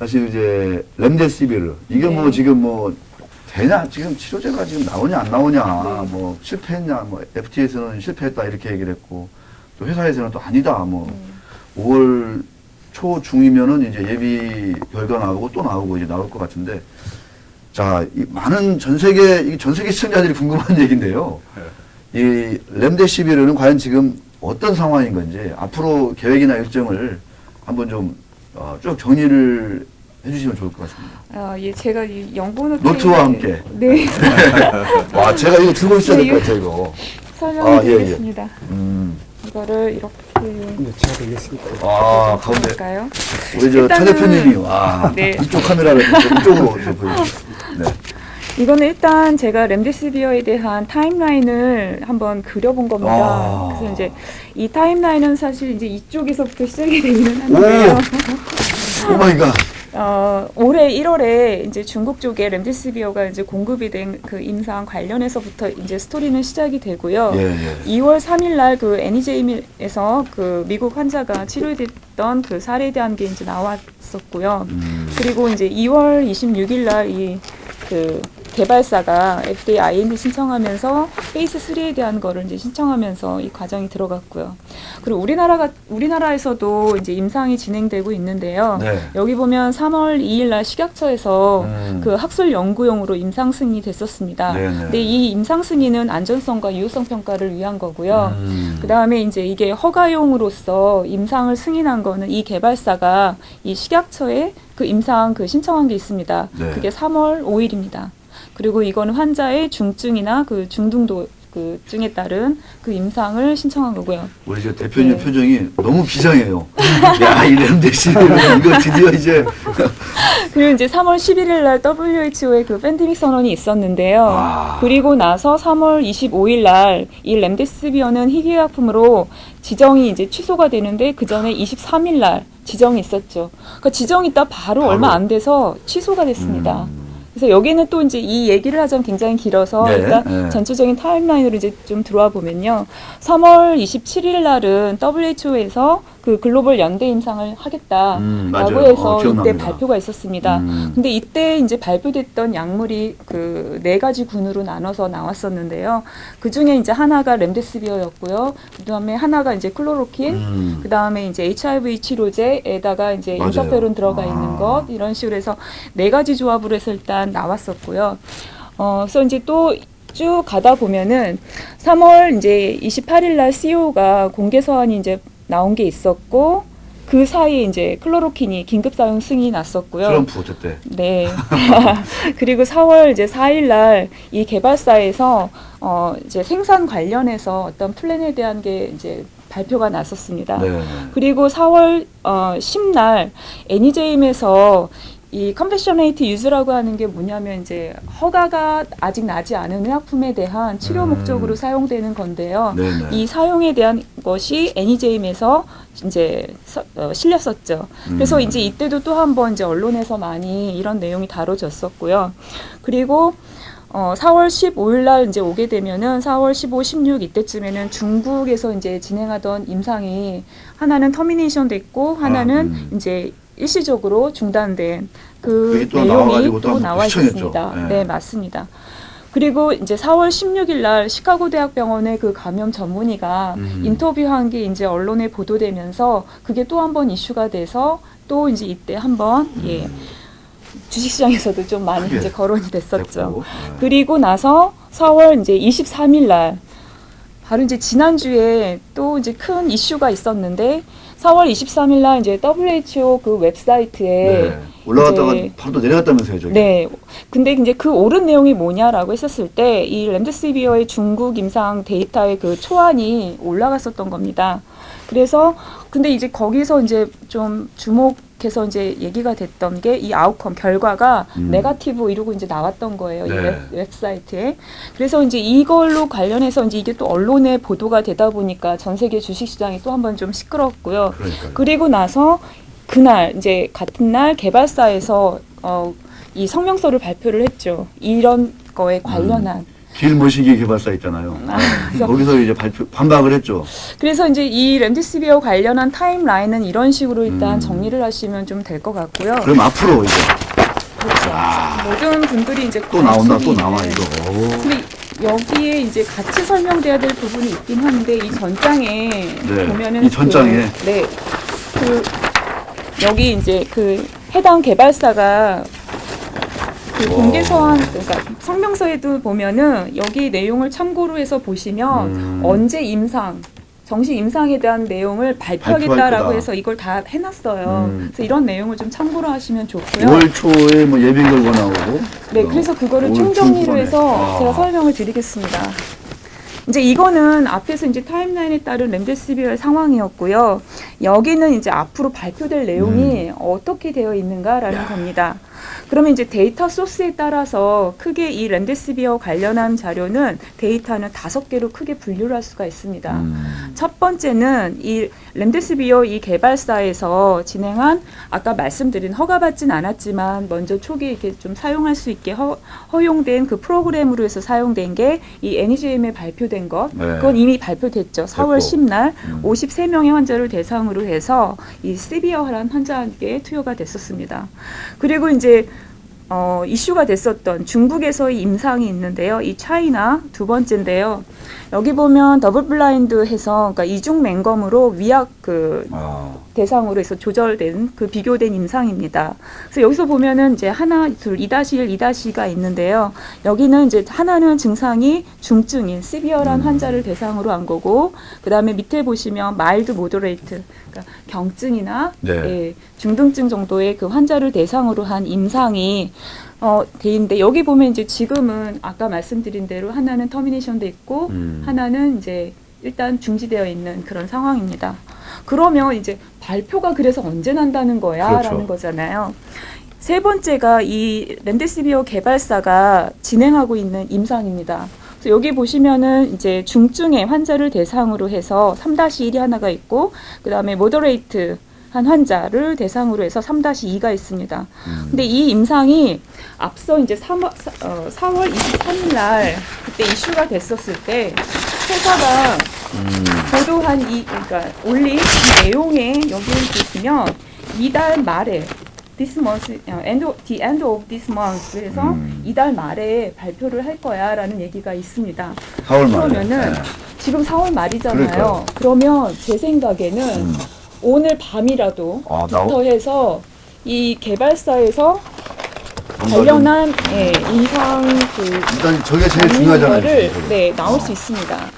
사실 이제 렘데시비르 이게 뭐 지금 뭐 되냐 지금 치료제가 지금 나오냐 안 나오냐 뭐 실패했냐 뭐 FDA에서는 실패했다 이렇게 얘기를 했고 또 회사에서는 또 아니다 뭐 5월 초 중이면은 이제 예비 결과 나오고 또 나오고 이제 나올 것 같은데 자, 이 많은 전 세계 시청자들이 궁금한 얘기인데요. 이 렘데시비르는 과연 지금 어떤 상황인 건지 앞으로 계획이나 일정을 한번 좀 쭉 정리를 해주시면 좋을 것 같습니다. 예, 제가 이 영부 노트와 함께. 네. 와, 제가 이거 들고 있어야 될 것 같아요, 이거. 설명드리겠습니다. 예. 이거를 이렇게. 네, 제가 되겠습니다. 가운데. 볼까요? 우리 저 차 대표님이, 네. 이쪽 카메라를 이쪽으로 좀 보여주세요. 네. 이거는 일단 제가 렘데시비어에 대한 타임라인을 한번 그려본 겁니다. 그래서 이제 이 타임라인은 사실 이제 이쪽에서부터 시작이 되기는 한데요. 오 마이 갓. 올해 1월에 이제 중국 쪽에 렘데시비어가 이제 공급이 된 그 임상 관련해서부터 이제 스토리는 시작이 되고요. 2월 3일 날 그 NEJM에서 그 미국 환자가 치료됐던 그 사례에 대한 게 이제 나왔었고요. 그리고 이제 2월 26일 날 이 그 개발사가 FDA IND 신청하면서 페이스 3에 대한 거를 이제 신청하면서 이 과정이 들어갔고요. 그리고 우리나라에서도 이제 임상이 진행되고 있는데요. 네. 여기 보면 3월 2일 날 식약처에서 그 학술 연구용으로 임상 승인이 됐었습니다. 근데 이 임상 승인은 안전성과 유효성 평가를 위한 거고요. 그다음에 이제 이게 허가용으로서 임상을 승인한 거는 이 개발사가 이 식약처에 그 임상 그 신청한 게 있습니다. 네. 그게 3월 5일입니다. 그리고 이거는 환자의 중증이나 그 중등도 그 증에 따른 그 임상을 신청한 거고요. 우리 저 대표님 표정이 너무 비장해요. 야, 이 렘데시비르 이거 드디어 이제. 그리고 이제 3월 11일 날 WHO의 그 팬데믹 선언이 있었는데요. 그리고 나서 3월 25일 날 이 렘데시비어는 희귀의약품으로 지정이 이제 취소가 되는데 그 전에 23일 날 지정이 있었죠. 그러니까 지정이 있다 바로 얼마 안 돼서 취소가 됐습니다. 그래서 여기는 또 이제 이 얘기를 하자면 굉장히 길어서 일단 전체적인 타임라인으로 이제 좀 들어와 보면요. 3월 27일 날은 WHO에서 그 글로벌 연대 임상을 하겠다라고 해서 이때 발표가 있었습니다. 근데 이때 이제 발표됐던 약물이 그 4가지 군으로 나눠서 나왔었는데요. 그 중에 이제 하나가 렘데시비어였고요. 그다음에 하나가 이제 클로로킨, 그다음에 이제 HIV 치료제에다가 이제 인터페론 들어가 있는 것 이런 식으로 해서 4가지 조합으로 해서 일단 나왔었고요. 그래서 이제 또 쭉 가다 보면은 3월 이제 28일 날 CEO가 공개 서한이 이제 나온 게 있었고 그 사이에 이제 클로로킨이 긴급 사용 승인이 났었고요. 트럼프 어쨌대. 네. 그리고 4월 이제 4일 날 이 개발사에서 이제 생산 관련해서 어떤 플랜에 대한 게 이제 발표가 났었습니다. 그리고 4월 10날 NEJM에서 이 컴패셔네이트 유즈라고 하는 게 뭐냐면 이제 허가가 아직 나지 않은 의약품에 대한 치료 목적으로 사용되는 건데요. 이 사용에 대한 것이 NEJM에서 이제 실렸었죠. 그래서 이제 이때도 또 한 번 이제 언론에서 많이 이런 내용이 다뤄졌었고요. 그리고 4월 15일 날 이제 오게 되면은 4월 15, 16 이때쯤에는 중국에서 이제 진행하던 임상이 하나는 터미네이션 됐고 하나는 이제 일시적으로 중단된 그 내용이 또 나와 있었습니다. 네, 맞습니다. 그리고 이제 4월 16일 날 시카고 대학병원의 그 감염 전문의가 인터뷰한 게 이제 언론에 보도되면서 그게 또 한 번 이슈가 돼서 또 이제 이때 한번 주식시장에서도 좀 많이 이제 거론이 됐었죠. 그리고 나서 4월 이제 23일 날 바로 이제 지난주에 또 이제 큰 이슈가 있었는데 4월 23일 날 이제 WHO 그 웹사이트에 올라갔다가 바로 또 내려갔다면서요, 저기. 네. 근데 이제 그 오른 내용이 뭐냐라고 했었을 때 이 렘데시비어의 중국 임상 데이터의 그 초안이 올라갔었던 겁니다. 그래서 근데 이제 거기서 이제 좀 주목해서 이제 얘기가 됐던 게 이 아웃컴 결과가 네거티브 이러고 이제 나왔던 거예요. 이 웹사이트에. 그래서 이제 이걸로 관련해서 이제 이게 또 언론에 보도가 되다 보니까 전 세계 주식 시장이 또 한번 좀 시끄럽고요. 그리고 나서 그날 이제 같은 날 개발사에서 이 성명서를 발표를 했죠. 이런 거에 관련한 길모시기 개발사 있잖아요. 거기서 이제 반박을 했죠. 그래서 이제 이 렘데시비어 관련한 타임라인은 이런 식으로 일단 정리를 하시면 좀 될 것 같고요. 그럼 앞으로 이제 그렇죠. 모든 분들이 이제 또 나온다, 또 관심이 나와 있는 이거. 근데 여기에 이제 같이 설명돼야 될 부분이 있긴 한데 이 전장에 네, 보면은 이 전장에. 그 여기 이제 그 해당 개발사가 그 공개서한 그러니까 성명서에도 보면은 여기 내용을 참고로 해서 보시면 언제 임상 정식 임상에 대한 내용을 발표하겠다라고 발표할 거다. 해서 이걸 다 해놨어요. 그래서 이런 내용을 좀 참고로 하시면 좋고요. 5월 초에 뭐 예비 결과 나오고. 네, 그래서 그거를 5월 총정리를 중순에. 해서 제가 설명을 드리겠습니다. 이제 이거는 앞에서 이제 타임라인에 따른 렘데시비어의 상황이었고요. 여기는 이제 앞으로 발표될 내용이 어떻게 되어 있는가라는 겁니다. 그러면 이제 데이터 소스에 따라서 크게 이 렘데시비어 관련한 자료는 데이터는 5개로 크게 분류를 할 수가 있습니다. 첫 번째는 이 렘데시비어 이 개발사에서 진행한 아까 말씀드린 허가받진 않았지만 먼저 초기에 이렇게 좀 사용할 수 있게 허용된 그 프로그램으로 해서 사용된 게 이 NEJM에 발표된 것. 네. 그건 이미 발표됐죠. 4월 됐고. 10날 53명의 환자를 대상으로 해서 이 시비어한 환자에게 투여가 됐었습니다. 그리고 이제 이슈가 됐었던 중국에서의 임상이 있는데요. 이 차이나 두 번째인데요. 여기 보면 더블 블라인드 해서 그러니까 이중 맹검으로 위약 그 대상으로 해서 조절된 그 비교된 임상입니다. 그래서 여기서 보면은 이제 하나, 둘, 2-1, 2-2가 있는데요. 여기는 이제 하나는 증상이 중증인 시비어란 환자를 대상으로 한 거고, 그 다음에 밑에 보시면 마일드 모더레이트, 그러니까 경증이나 네. 예, 중등증 정도의 그 환자를 대상으로 한 임상이 돼 있는데 여기 보면 이제 지금은 아까 말씀드린 대로 하나는 터미네이션 돼 있고 하나는 이제 일단 중지되어 있는 그런 상황입니다. 그러면 이제 발표가 그래서 언제 난다는 거야라는 그렇죠. 거잖아요. 세 번째가 이 렘데시비어 개발사가 진행하고 있는 임상입니다. 그래서 여기 보시면은 이제 중증의 환자를 대상으로 해서 3-1이 하나가 있고 그 다음에 모더레이트 한 환자를 대상으로 해서 3-2가 있습니다. 근데 이 임상이 앞서 이제 4월 23일 날 그때 이슈가 됐었을 때 회사가 보도한 그러니까 올린 이 내용에 여기 보시면 이달 말에 this month, the end of this month 그래서 이달 말에 발표를 할 거야라는 얘기가 있습니다. 4월 말에. 그러면은 네. 지금 4월 말이잖아요. 그러니까요. 그러면 제 생각에는 오늘 밤이라도 부터 해서 이 개발사에서 관련한 임상 그 일단 저게 제일 중요하잖아요. 를 지금. 네, 나올 수 있습니다.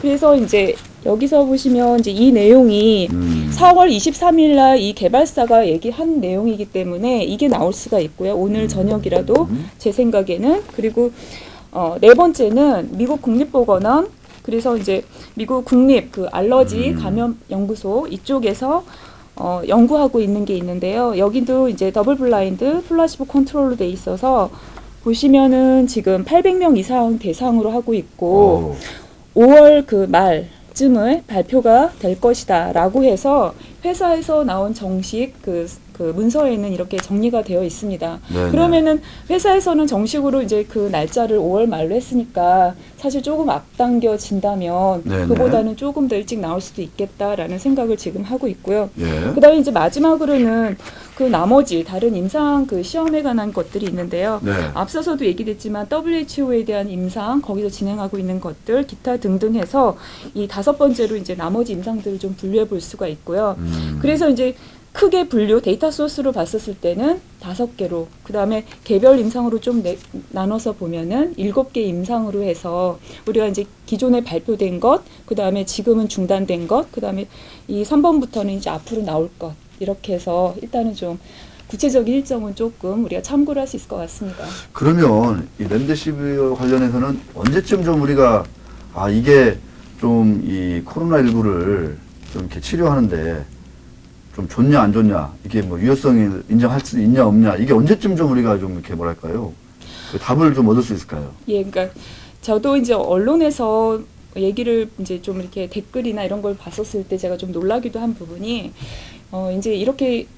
그래서 이제 여기서 보시면 이제 이 내용이 4월 23일 날 이 개발사가 얘기한 내용이기 때문에 이게 나올 수가 있고요. 오늘 저녁이라도 제 생각에는. 그리고 네 번째는 미국 국립보건원 그래서 이제 미국 국립 그 알러지 감염 연구소 이쪽에서 연구하고 있는 게 있는데요. 여기도 이제 더블 블라인드 플라시보 컨트롤로 돼 있어서 보시면은 지금 800명 이상 대상으로 하고 있고 5월 그 말쯤에 발표가 될 것이다라고 해서 회사에서 나온 정식 그 문서에는 이렇게 정리가 되어 있습니다. 네네. 그러면은 회사에서는 정식으로 이제 그 날짜를 5월 말로 했으니까 사실 조금 앞당겨진다면 네네. 그보다는 조금 더 일찍 나올 수도 있겠다라는 생각을 지금 하고 있고요. 예. 그다음에 이제 마지막으로는 그 나머지 다른 임상 그 시험에 관한 것들이 있는데요. 네. 앞서서도 얘기됐지만 WHO에 대한 임상 거기서 진행하고 있는 것들 기타 등등 해서 이 5번째로 이제 나머지 임상들을 좀 분류해 볼 수가 있고요. 그래서 이제 크게 분류 데이터 소스로 봤었을 때는 5개로 그다음에 개별 임상으로 좀 나눠서 보면은 7개 임상으로 해서 우리가 이제 기존에 발표된 것 그다음에 지금은 중단된 것 그다음에 이 3번부터는 이제 앞으로 나올 것 이렇게 해서 일단은 좀 구체적인 일정은 조금 우리가 참고를 할 수 있을 것 같습니다. 그러면 이 렘데시비어 관련해서는 언제쯤 좀 우리가 이게 좀 이 코로나19를 좀 이렇게 치료하는데 좀 좋냐 안 좋냐 이게 뭐 유효성을 인정할 수 있냐 없냐 이게 언제쯤 좀 우리가 좀 이렇게 뭐랄까요 그 답을 좀 얻을 수 있을까요? 예, 그러니까 저도 이제 언론에서 얘기를 이제 좀 이렇게 댓글이나 이런 걸 봤었을 때 제가 좀 놀라기도 한 부분이 이제 이렇게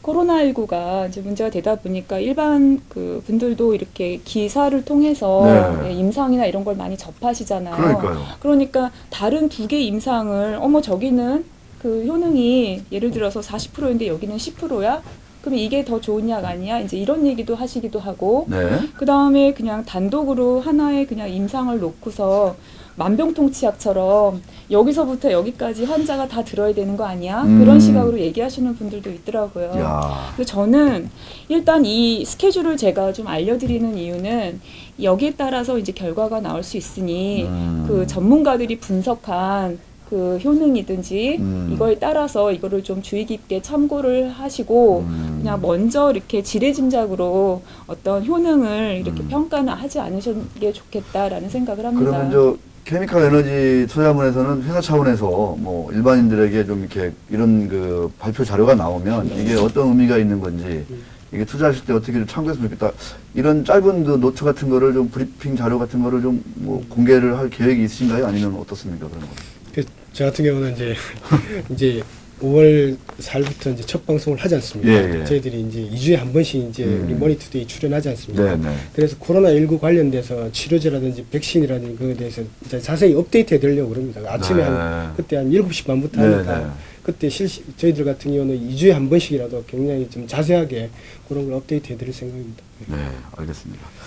코로나19가 이제 문제가 되다 보니까 일반 그 분들도 이렇게 기사를 통해서 네. 예, 임상이나 이런 걸 많이 접하시잖아요. 그러니까요. 그러니까 다른 두 개 임상을 어머 저기는 그 효능이 예를 들어서 40%인데 여기는 10%야? 그럼 이게 더 좋은 약 아니야? 이제 이런 얘기도 하시기도 하고 네. 그 다음에 그냥 단독으로 하나의 그냥 임상을 놓고서 만병통치약처럼 여기서부터 여기까지 환자가 다 들어야 되는 거 아니야? 그런 시각으로 얘기하시는 분들도 있더라고요. 야. 근데 저는 일단 이 스케줄을 제가 좀 알려드리는 이유는 여기에 따라서 이제 결과가 나올 수 있으니 그 전문가들이 분석한 그 효능이든지 이거에 따라서 이거를 좀 주의 깊게 참고를 하시고 그냥 먼저 이렇게 지레짐작으로 어떤 효능을 이렇게 평가는 하지 않으시는 게 좋겠다라는 생각을 합니다. 그러면 저 케미칼 에너지 투자자문에서는 회사 차원에서 뭐 일반인들에게 좀 이렇게 이런 그 발표 자료가 나오면 이게 어떤 의미가 있는 건지 이게 투자하실 때 어떻게 좀 참고했으면 좋겠다. 이런 짧은 그 노트 같은 거를 좀 브리핑 자료 같은 거를 좀 뭐 공개를 할 계획이 있으신가요? 아니면 어떻습니까? 그런 거. 저 같은 경우는 이제 5월 4일부터 이제 첫 방송을 하지 않습니까? 예, 예. 저희들이 이제 2주에 한 번씩 이제 우리 머니투데이 출연하지 않습니까? 네, 네. 그래서 코로나19 관련돼서 치료제라든지 백신이라든지 그거에 대해서 이제 자세히 업데이트 해드리려고 그럽니다. 아침에 네. 그때 한 7시 반부터 네, 하니까 네. 그때 저희들 같은 경우는 2주에 한 번씩이라도 굉장히 좀 자세하게 그런 걸 업데이트 해드릴 생각입니다. 네, 알겠습니다.